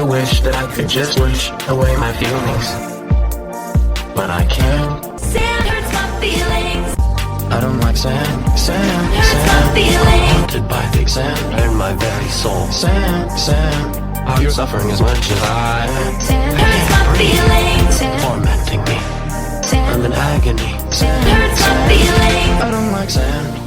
wish that I could just wish away my feelings, but I can't. Sand hurts my feelings. I don't like sand, sand, Hurts my sand. feelings. Haunted by fake sand in my very soul. Sand, sand. Are you suffering as much as I am? Sand I hurts can't my breathe. feelings. Sand, Tormenting me. sand, I'm in agony. Sand, hurts my sand. feelings. I don't like sand.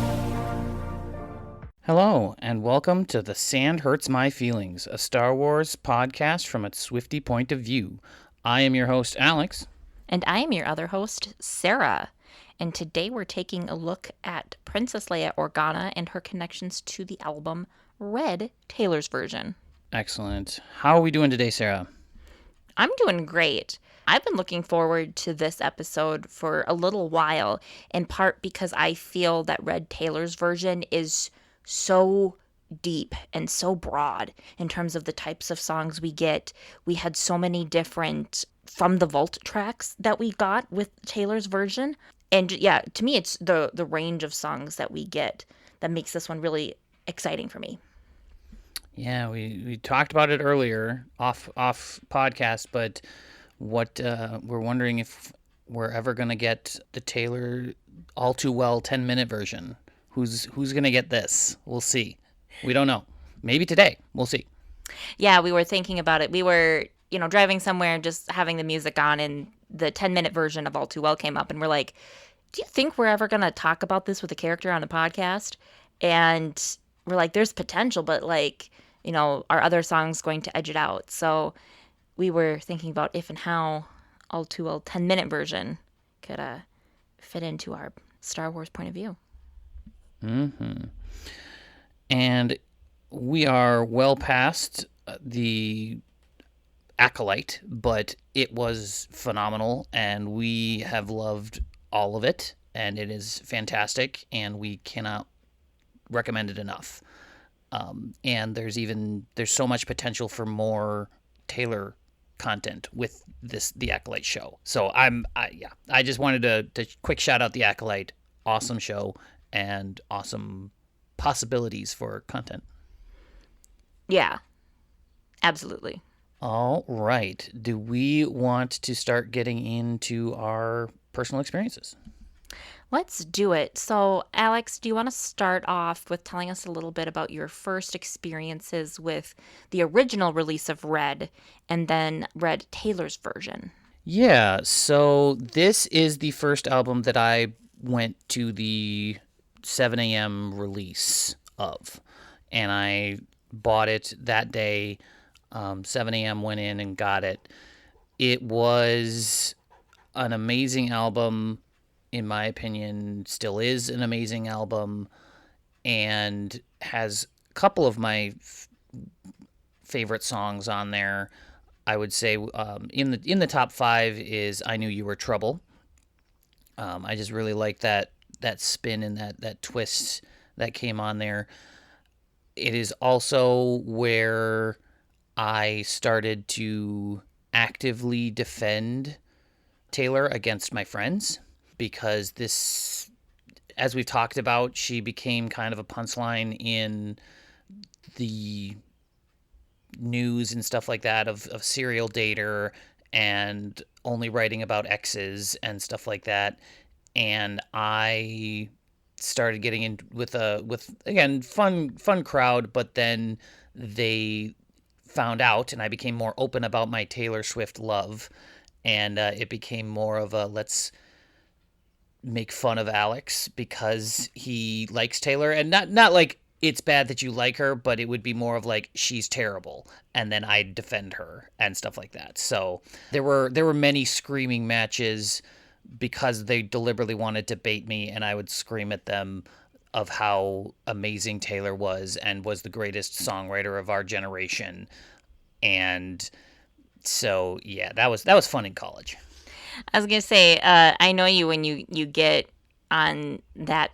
Hello, and welcome to The Sand Hurts My Feelings, a Star Wars podcast from its Swiftie point of view. I am your host, Alex. And I am your other host, Sarah. And today we're taking a look at Princess Leia Organa and her connections to the album Red, Taylor's version. Excellent. How are we doing today, Sarah? I'm doing great. I've been looking forward to this episode for a little while, in part because I feel that Red Taylor's version is so deep and so broad in terms of the types of songs we get. We had so many different From the Vault tracks that we got with Taylor's version. And yeah, to me, it's the range of songs that we get that makes this one really exciting for me. Yeah, we talked about it earlier off podcast, but what we're wondering if we're ever going to get the Taylor All Too Well 10-minute version. Who's going to get this? We'll see. We don't know. Maybe today. We'll see. Yeah, we were thinking about it. We were, driving somewhere, just having the music on, and the 10-minute version of All Too Well came up, and we're like, do you think we're ever going to talk about this with a character on the podcast? And we're like, there's potential, but are other songs going to edge it out? So we were thinking about if and how All Too Well 10-minute version could fit into our Star Wars point of view. Mm-hmm. And we are well past the Acolyte, but it was phenomenal, and we have loved all of it, and it is fantastic, and we cannot recommend it enough. And there's so much potential for more Taylor content with the Acolyte show. So I just wanted to quick shout out the Acolyte. Awesome show and awesome possibilities for content. Yeah, absolutely. All right. Do we want to start getting into our personal experiences? Let's do it. So, Alex, do you want to start off with telling us a little bit about your first experiences with the original release of Red and then Red Taylor's version? Yeah, so this is the first album that I went to the 7 a.m. release of, and I bought it that day. 7 a.m. went in and got it. It was an amazing album, in my opinion, still is an amazing album, and has a couple of my favorite songs on there. I would say in the top 5 is I Knew You Were Trouble. I just really like that spin and that twist that came on there. It is also where I started to actively defend Taylor against my friends, because this, as we've talked about, she became kind of a punchline in the news and stuff like that of serial dater and only writing about exes and stuff like that. And I started getting in with again, fun crowd, but then they found out, and I became more open about my Taylor Swift love, and it became more of a let's make fun of Alex because he likes Taylor, and not like it's bad that you like her, but it would be more of like she's terrible, and then I'd defend her and stuff like that. So there were many screaming matches because they deliberately wanted to bait me, and I would scream at them of how amazing Taylor was and was the greatest songwriter of our generation. And so, yeah, that was fun in college. I was going to say, I know you when you get on that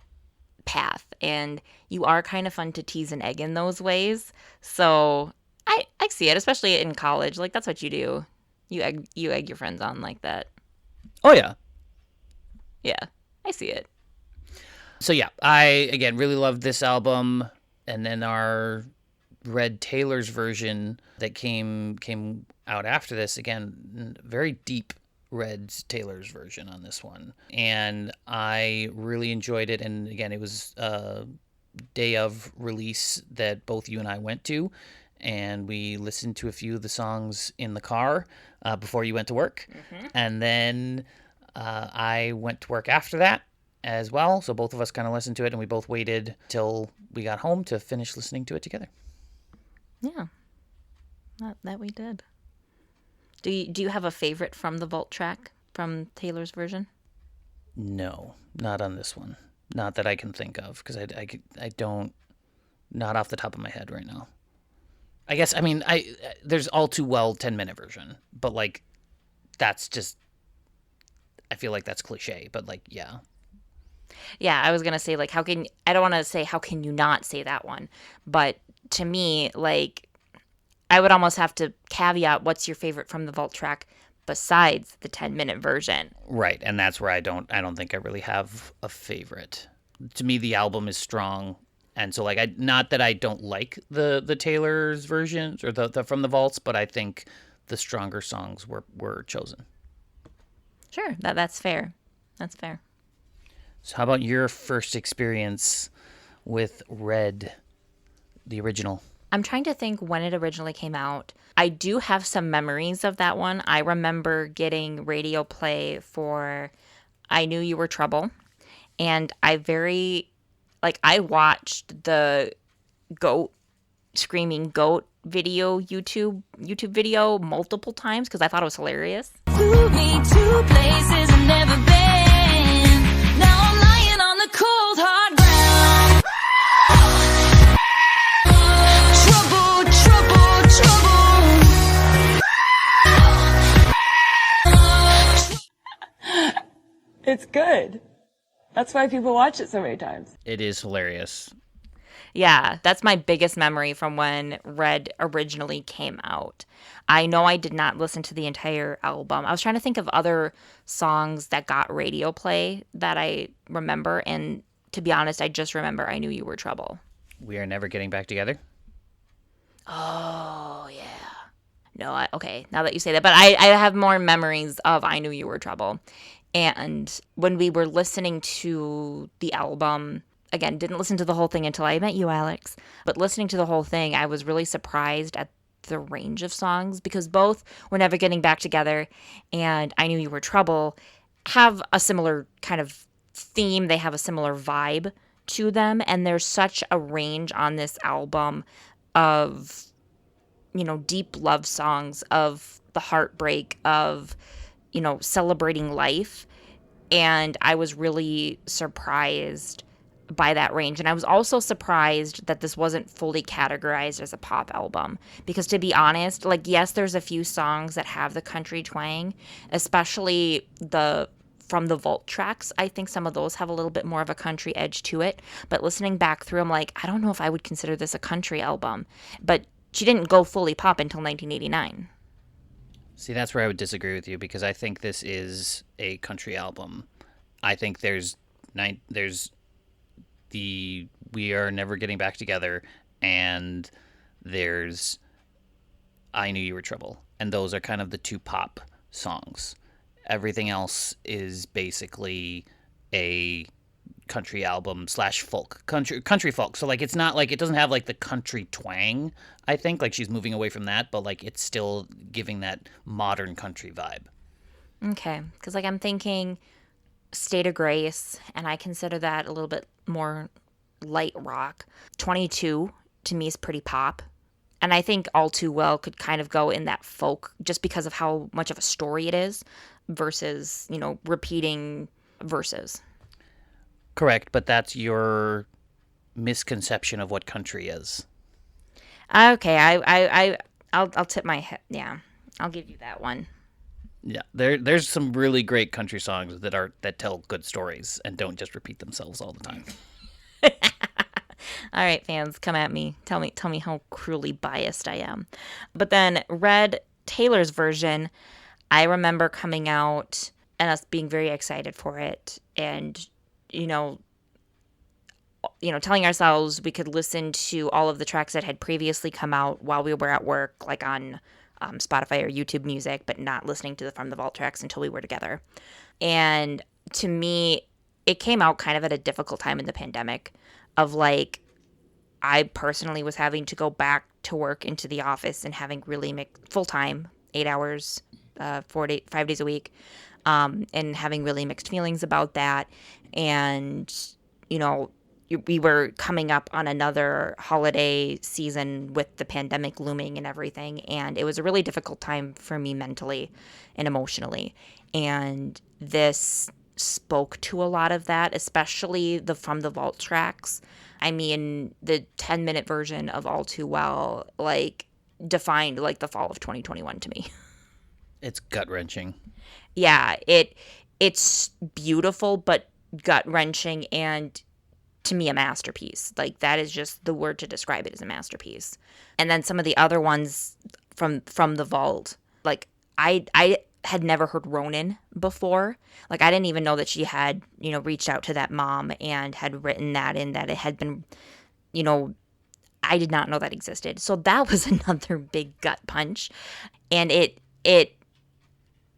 path, and you are kind of fun to tease and egg in those ways. So I see it, especially in college. Like, that's what you do. You egg your friends on like that. Oh, yeah. Yeah, I see it. So, yeah, I, again, really loved this album. And then our Red Taylor's version that came out after this, again, very deep Red Taylor's version on this one. And I really enjoyed it. And again, it was a day of release that both you and I went to. And we listened to a few of the songs in the car before you went to work. And then I went to work after that as well. So both of us kind of listened to it, and we both waited till we got home to finish listening to it together. Yeah, that we did. Do you have a favorite from the vault track from Taylor's version? No, not on this one. Not that I can think of, because I don't, not off the top of my head right now. I guess, I mean, there's All Too Well 10-minute version, but like, that's just, I feel like that's cliche, but like, yeah. Yeah, I was going to say, like, I don't want to say, how can you not say that one? But to me, like, I would almost have to caveat what's your favorite from the vault track besides the 10-minute version. Right, and that's where I don't think I really have a favorite. To me, the album is strong, and so like not that I don't like the Taylor's versions or the from the vaults, but I think the stronger songs were chosen. Sure, that's fair. That's fair. So how about your first experience with Red, the original? I'm trying to think when it originally came out. I do have some memories of that one. I remember getting radio play for I Knew You Were Trouble. And I watched the screaming goat YouTube video multiple times because I thought it was hilarious. Flew me to places I've never been. Now I'm lying on the cold hard ground. Trouble, trouble, trouble. It's good. That's why people watch it so many times. It is hilarious. Yeah, that's my biggest memory from when Red originally came out. I know I did not listen to the entire album. I was trying to think of other songs that got radio play that I remember, and to be honest, I just remember I Knew You Were Trouble. We Are Never Getting Back Together? Oh, yeah. No, okay, now that you say that. But I have more memories of I Knew You Were Trouble. And when we were listening to the album, again, didn't listen to the whole thing until I met you, Alex. But listening to the whole thing, I was really surprised at the range of songs because both We're Never Getting Back Together and I Knew You Were Trouble have a similar kind of theme. They have a similar vibe to them. And there's such a range on this album of, deep love songs, of the heartbreak, of, celebrating life. And I was really surprised by that range. And I was also surprised that this wasn't fully categorized as a pop album. Because to be honest, like, yes, there's a few songs that have the country twang, especially from the vault tracks. I think some of those have a little bit more of a country edge to it. But listening back through, I'm like, I don't know if I would consider this a country album. But she didn't go fully pop until 1989. See, that's where I would disagree with you because I think this is a country album. I think there's the We Are Never Getting Back Together and there's I Knew You Were Trouble. And those are kind of the two pop songs. Everything else is basically a country album / folk, country folk. So like it's not like it doesn't have like the country twang. I think like she's moving away from that, but like it's still giving that modern country vibe. Okay, because like I'm thinking State of Grace, and I consider that a little bit more light rock. 22 to me is pretty pop. And I think All Too Well could kind of go in that folk just because of how much of a story it is versus, repeating verses. Correct, but that's your misconception of what country is. Okay, I'll tip my head. Yeah, I'll give you that one. Yeah, there's some really great country songs that tell good stories and don't just repeat themselves all the time. All right, fans, come at me. Tell me how cruelly biased I am. But then Red Taylor's version, I remember coming out and us being very excited for it. And, telling ourselves we could listen to all of the tracks that had previously come out while we were at work, like on Spotify or YouTube Music, but not listening to the From the Vault tracks until we were together. And to me, it came out kind of at a difficult time in the pandemic of like, I personally was having to go back to work into the office and having really full time, 8 hours, 5 days a week, and having really mixed feelings about that. And, we were coming up on another holiday season with the pandemic looming and everything. And it was a really difficult time for me mentally and emotionally. And this spoke to a lot of that, especially the From the Vault tracks. I mean, the 10-minute version of All Too Well, like, defined, like, the fall of 2021 to me. It's gut-wrenching. Yeah, it's beautiful, but gut-wrenching, and to me, a masterpiece. Like, that is just the word to describe it, as a masterpiece. And then some of the other ones from the Vault, like, I had never heard Ronan before. Like, I didn't even know that she had, reached out to that mom and had written that, and that it had been, I did not know that existed. So that was another big gut punch. And it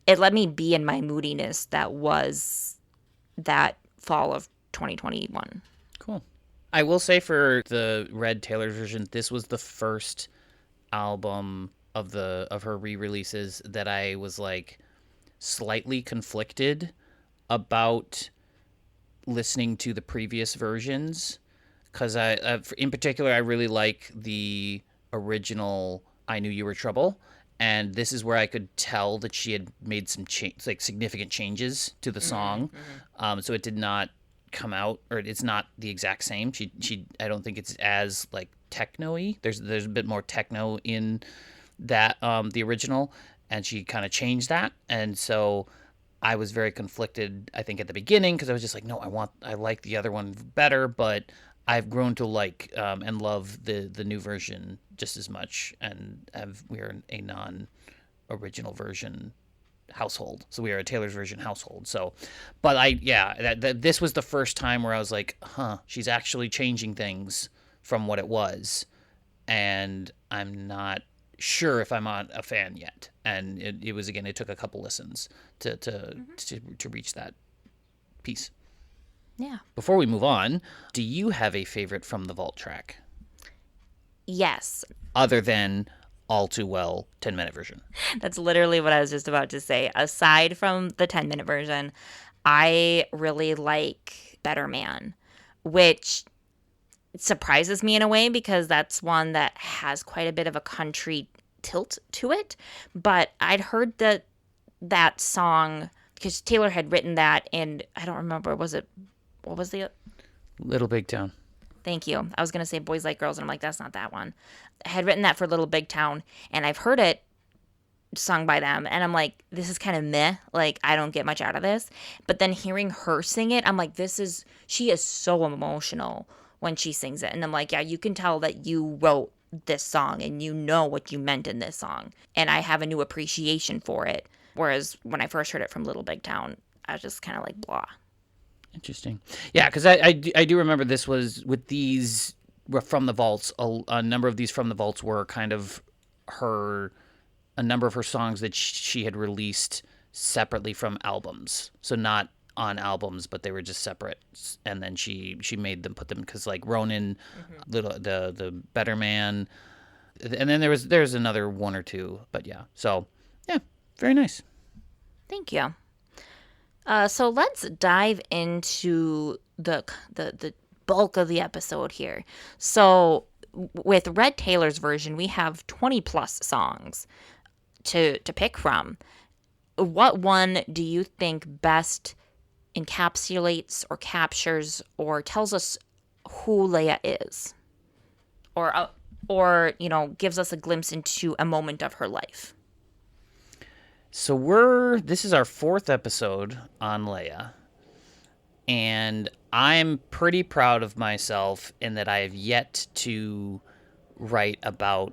let me be in my moodiness that was that fall of 2021. Cool. I will say for the Red Taylor version, this was the first album of her re-releases that I was like slightly conflicted about listening to the previous versions, because in particular I really like the original I Knew You Were Trouble, and this is where I could tell that she had made some significant changes to the song. So it did not come out, or it's not the exact same. She I don't think it's as like techno-y. There's a bit more techno in that the original, and she kind of changed that. And so I was very conflicted, I think, at the beginning, because I was just like, no, I like the other one better, but I've grown to like and love the new version just as much, and we're a non-original version household, so we are a Taylor's version household. So, but this was the first time where I was like, she's actually changing things from what it was, and I'm not sure if I'm a fan yet. And it was, again, it took a couple listens to reach that piece. Yeah. Before we move on, do you have a favorite From the Vault track? Yes. Other than All Too Well 10-minute version. That's literally what I was just about to say. Aside from the 10-minute version, I really like Better Man, which surprises me in a way, because that's one that has quite a bit of a country tilt to it. But I'd heard that song because Taylor had written that, and I don't remember, what was the... Little Big Town. Thank you. I was going to say Boys Like Girls, and I'm like, that's not that one. I had written that for Little Big Town, and I've heard it sung by them, and I'm like, this is kind of meh. Like, I don't get much out of this. But then hearing her sing it, I'm like, she is so emotional when she sings it. And I'm like, yeah, you can tell that you wrote this song, and you know what you meant in this song. And I have a new appreciation for it. Whereas when I first heard it from Little Big Town, I was just kind of like, blah. Interesting. Yeah, because I do remember this was with these From the Vaults. A number of these From the Vaults were kind of a number of her songs that she had released separately from albums. So not on albums, but they were just separate. And then she made them, put them, because like Ronan, the Better Man, and then there's another one or two. But yeah, so yeah, very nice. Thank you. So let's dive into the bulk of the episode here. So with Red Taylor's version, we have 20 plus songs to pick from. What one do you think best encapsulates or captures or tells us who Leia is, or gives us a glimpse into a moment of her life? So this is our 4th episode on Leia, and I'm pretty proud of myself in that I have yet to write about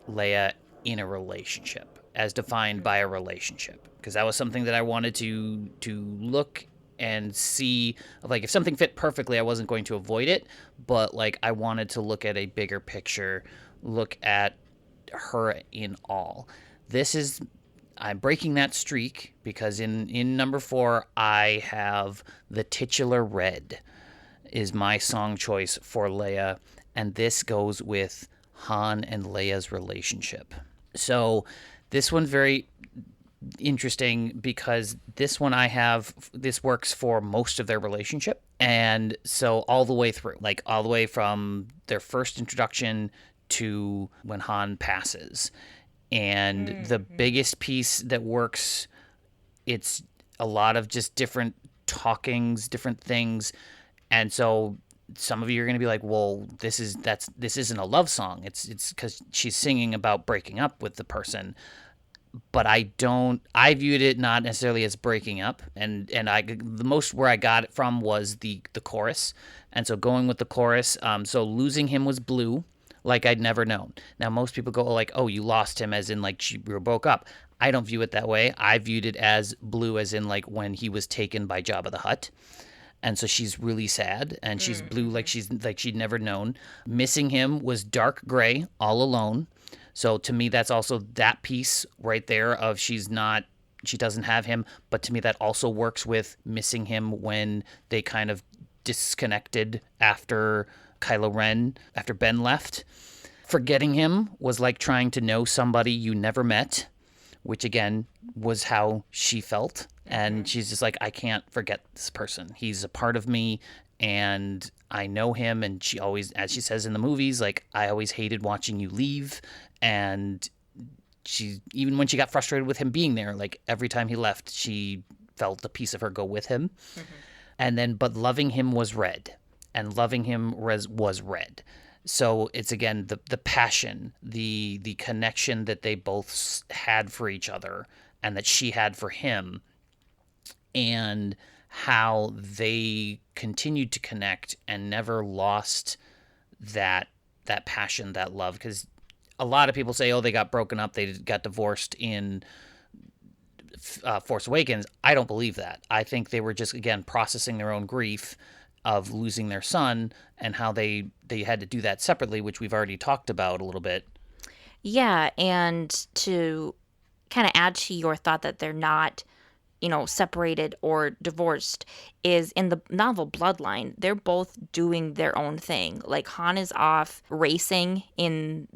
Leia in a relationship, as defined by a relationship, because that was something that I wanted to look and see, like, if something fit perfectly, I wasn't going to avoid it, but like I wanted to look at a bigger picture, look at her in all. This is I'm breaking that streak because in number 4 I have The Titular Red is my song choice for Leia, and this goes with Han and Leia's relationship. So this one's very interesting because this one this works for most of their relationship, and so all the way through, like all the way from their first introduction to when Han passes. And the biggest piece that works, it's a lot of just different talkings, different things. And so some of you are going to be like, well, this isn't a love song. It's because she's singing about breaking up with the person. But I viewed it not necessarily as breaking up. And the most where I got it from was the chorus. And so going with the chorus, so losing him was blue, like I'd never known. Now, most people go like, oh, you lost him as in like we broke up. I don't view it that way. I viewed it as blue as in like when he was taken by Jabba the Hutt. And so she's really sad, and she's blue like she'd never known. Missing him was dark gray, all alone. So to me, that's also that piece right there of she doesn't have him. But to me, that also works with missing him when they kind of disconnected after after Ben left. Forgetting him was like trying to know somebody you never met, which again was how she felt. And she's just like, I can't forget this person. He's a part of me and I know him. And she always, as she says in the movies, like, I always hated watching you leave. And even when she got frustrated with him being there, like every time he left, she felt a piece of her go with him. And then, but loving him was red. And loving him was red. So it's, again, the passion, the connection that they both had for each other and that she had for him, and how they continued to connect and never lost that passion, that love. Because a lot of people say, oh, they got broken up, they got divorced in Force Awakens. I don't believe that. I think they were just, again, processing their own grief of losing their son and how they had to do that separately, which we've already talked about a little bit. Yeah, and to kind of add to your thought that they're not, separated or divorced, is in the novel Bloodline, they're both doing their own thing. Like, Han is off racing in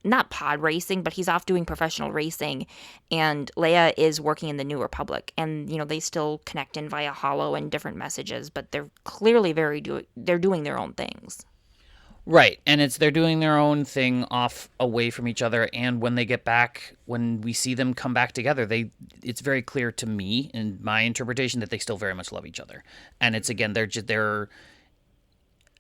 not pod racing, but he's off doing professional racing, and Leia is working in the New Republic. And, they still connect in via holo and different messages, but they're clearly they're doing their own things. Right, and they're doing their own thing away from each other, and when they get back, when we see them come back together, it's very clear to me, in my interpretation, that they still very much love each other. And it's, again,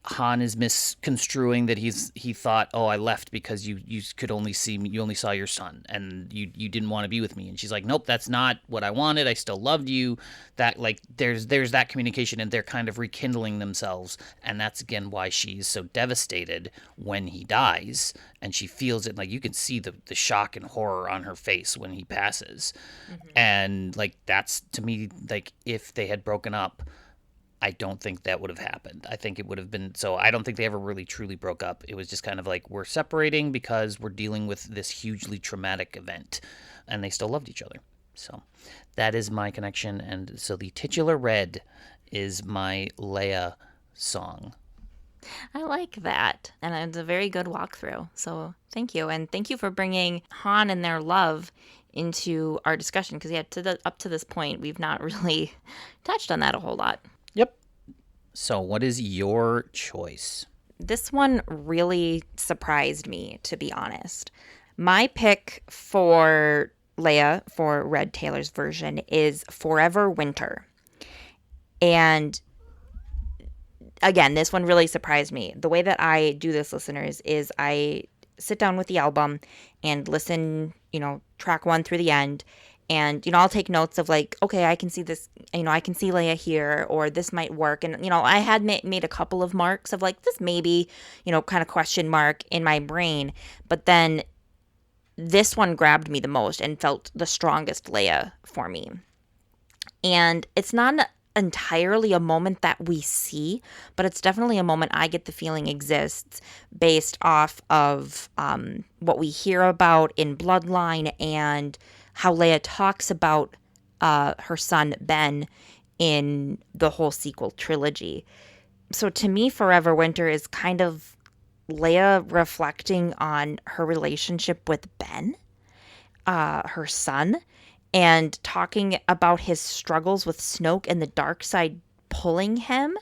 Han is misconstruing that he thought, oh, I left because you could only see me, you only saw your son, and you didn't want to be with me. And she's like, nope, that's not what I wanted. I still loved you. That, like, there's that communication, and they're kind of rekindling themselves. And that's, again, why she's so devastated when he dies, and she feels it. Like, you can see the shock and horror on her face when he passes. And, like, that's, to me, like, if they had broken up, I don't think that would have happened. I think it would have been, so I don't think they ever really truly broke up. It was just kind of like, we're separating because we're dealing with this hugely traumatic event, and they still loved each other. So that is my connection. And so The Titular Red is my Leia song. I like that. And it's a very good walkthrough. So thank you. And thank you for bringing Han and their love into our discussion. Because, up to this point, we've not really touched on that a whole lot. Yep. So what is your choice? This one really surprised me, to be honest. My pick for Leia, for Red Taylor's version, is Forever Winter. And again, this one really surprised me. The way that I do this, listeners, is I sit down with the album and listen, track 1 through the end. And, I'll take notes of like, okay, I can see this, I can see Leia here, or this might work. And, I had made a couple of marks of like, this maybe, kind of question mark in my brain. But then this one grabbed me the most and felt the strongest Leia for me. And it's not entirely a moment that we see, but it's definitely a moment I get the feeling exists based off of what we hear about in Bloodline and how Leia talks about her son Ben in the whole sequel trilogy. So to me, Forever Winter is kind of Leia reflecting on her relationship with Ben, her son, and talking about his struggles with Snoke and the dark side pulling him,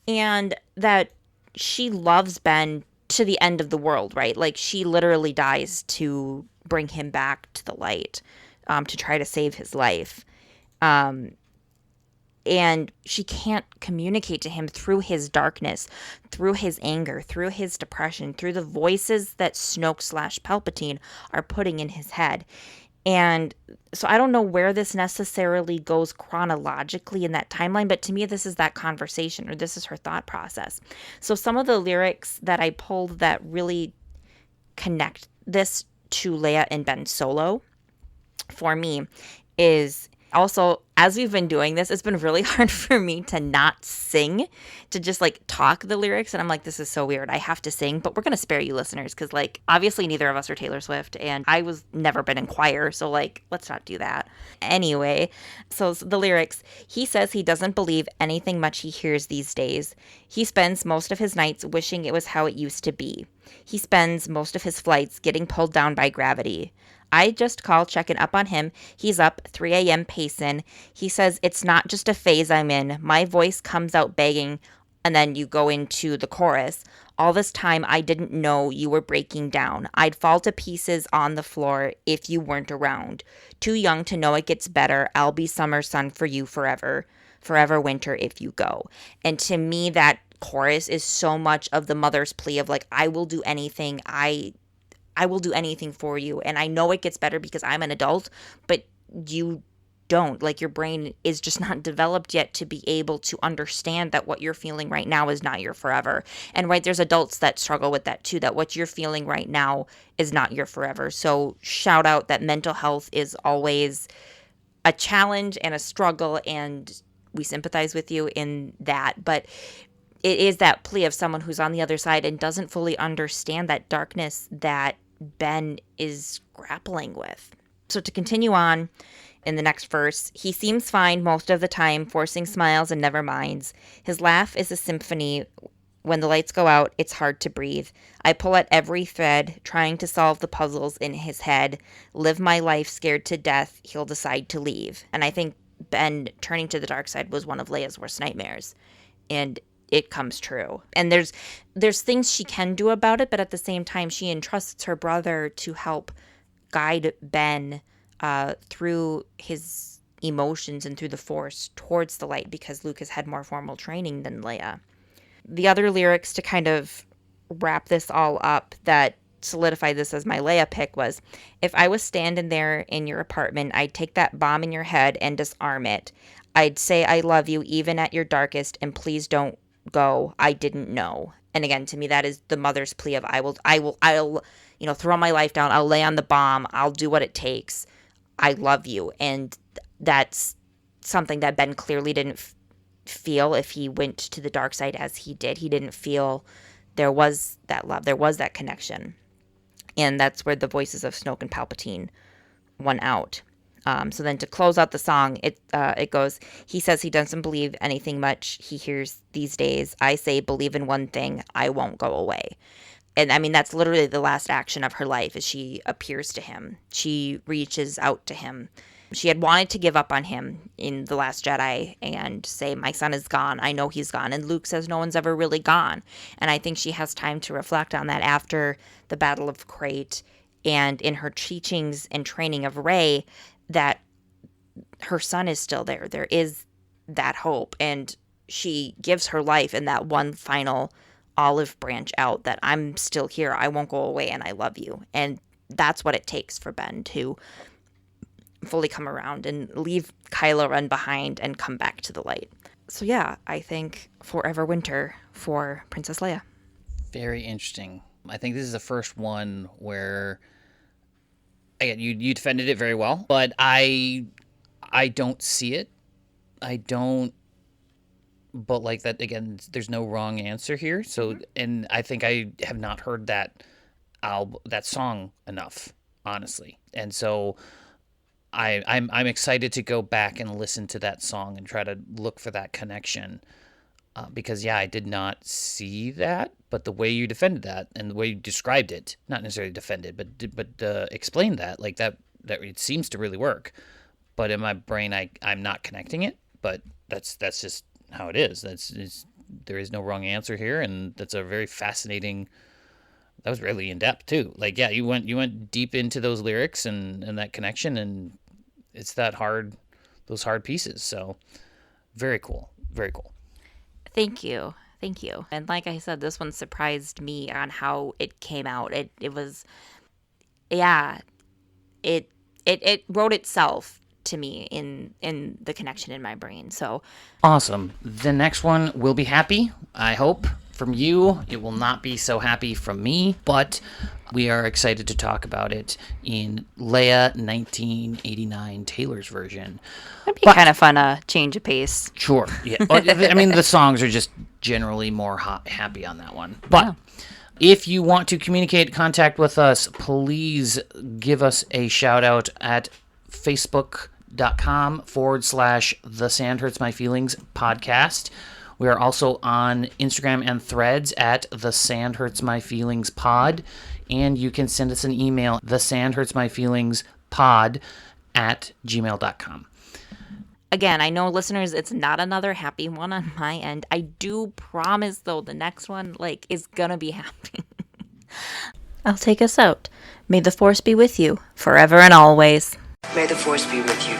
and that she loves Ben to the end of the world, right? Like, she literally dies to bring him back to the light, to try to save his life. And she can't communicate to him through his darkness, through his anger, through his depression, through the voices that Snoke / Palpatine are putting in his head. And so I don't know where this necessarily goes chronologically in that timeline, but to me, this is that conversation, or this is her thought process. So some of the lyrics that I pulled that really connect this to Leia and Ben Solo for me is also, as we've been doing this, it's been really hard for me to not sing, to just like talk the lyrics. And I'm like, this is so weird. I have to sing, but we're going to spare you listeners because, like, obviously neither of us are Taylor Swift and I was never been in choir. So, like, let's not do that. Anyway, so the lyrics, he says he doesn't believe anything much he hears these days. He spends most of his nights wishing it was how it used to be. He spends most of his flights getting pulled down by gravity. I just call checking up on him. He's up 3 a.m. pacing. He says it's not just a phase I'm in. My voice comes out begging, and then you go into the chorus. All this time I didn't know you were breaking down. I'd fall to pieces on the floor if you weren't around. Too young to know it gets better. I'll be summer sun for you forever. Forever winter if you go. And to me, that chorus is so much of the mother's plea of like, I will do anything. I will do anything for you. And I know it gets better because I'm an adult, but you don't. Like, your brain is just not developed yet to be able to understand that what you're feeling right now is not your forever. And right, there's adults that struggle with that too, that what you're feeling right now is not your forever. So shout out that mental health is always a challenge and a struggle, and we sympathize with you in that. But it is that plea of someone who's on the other side and doesn't fully understand that darkness that Ben is grappling with. So to continue on in the next verse, he seems fine most of the time, forcing smiles and never minds. His laugh is a symphony. When the lights go out, it's hard to breathe. I pull at every thread, trying to solve the puzzles in his head. Live my life scared to death, he'll decide to leave. And I think Ben turning to the dark side was one of Leia's worst nightmares. And it comes true. And there's things she can do about it, but at the same time, she entrusts her brother to help guide Ben through his emotions and through the Force towards the light, because Luke has had more formal training than Leia. The other lyrics to kind of wrap this all up that solidified this as my Leia pick was, if I was standing there in your apartment, I'd take that bomb in your head and disarm it. I'd say I love you even at your darkest, and please don't go. I didn't know. And again, to me, that is the mother's plea of I'll throw my life down. I'll lay on the bomb. I'll do what it takes. I love you. And that's something that Ben clearly didn't feel if he went to the dark side as he did. He didn't feel there was that love. There was that connection. And that's where the voices of Snoke and Palpatine won out. So then to close out the song, it goes, he says he doesn't believe anything much he hears these days. I say, believe in one thing, I won't go away. And I mean, that's literally the last action of her life as she appears to him. She reaches out to him. She had wanted to give up on him in The Last Jedi and say, my son is gone. I know he's gone. And Luke says no one's ever really gone. And I think she has time to reflect on that after the Battle of Crate and in her teachings and training of Rey, that her son is still there. There is that hope. And she gives her life in that one final olive branch out that I'm still here. I won't go away and I love you. And that's what it takes for Ben to fully come around and leave Kylo Ren behind and come back to the light. So yeah, I think Forever Winter for Princess Leia. Very interesting. I think this is the first one where, again, you defended it very well, but I don't see it. I don't but like that again, there's no wrong answer here. So, and I think I have not heard that song enough, honestly. And so I'm excited to go back and listen to that song and try to look for that connection. Because I did not see that, but the way you defended that and the way you described it, not necessarily defended, but explained that, like that it seems to really work. But in my brain, I'm not connecting it. But that's just how it is. There is no wrong answer here, and that's a very fascinating. That was really in depth too. Like you went deep into those lyrics and that connection, and it's those hard pieces. So very cool, very cool. Thank you. Thank you. And like I said, this one surprised me on how it came out. It was, yeah, it wrote itself to me in the connection in my brain. So Awesome. The next one will be happy, I hope, from you. It will not be so happy from me, but we are excited to talk about it in Leia 1989 Taylor's version. it'd be kind of fun, change of pace. Sure. Yeah. I mean, the songs are just generally more happy on that one. But if you want to communicate, contact with us, please give us a shout out at facebook.com/The Sand Hurts My Feelings podcast. We are also on Instagram and Threads at The Sand Hurts My Feelings pod. And you can send us an email, thesandhurtsmyfeelingspod@gmail.com. Again, I know listeners, it's not another happy one on my end. I do promise though, the next one is gonna be happy. I'll take us out. May the force be with you forever and always. May the force be with you.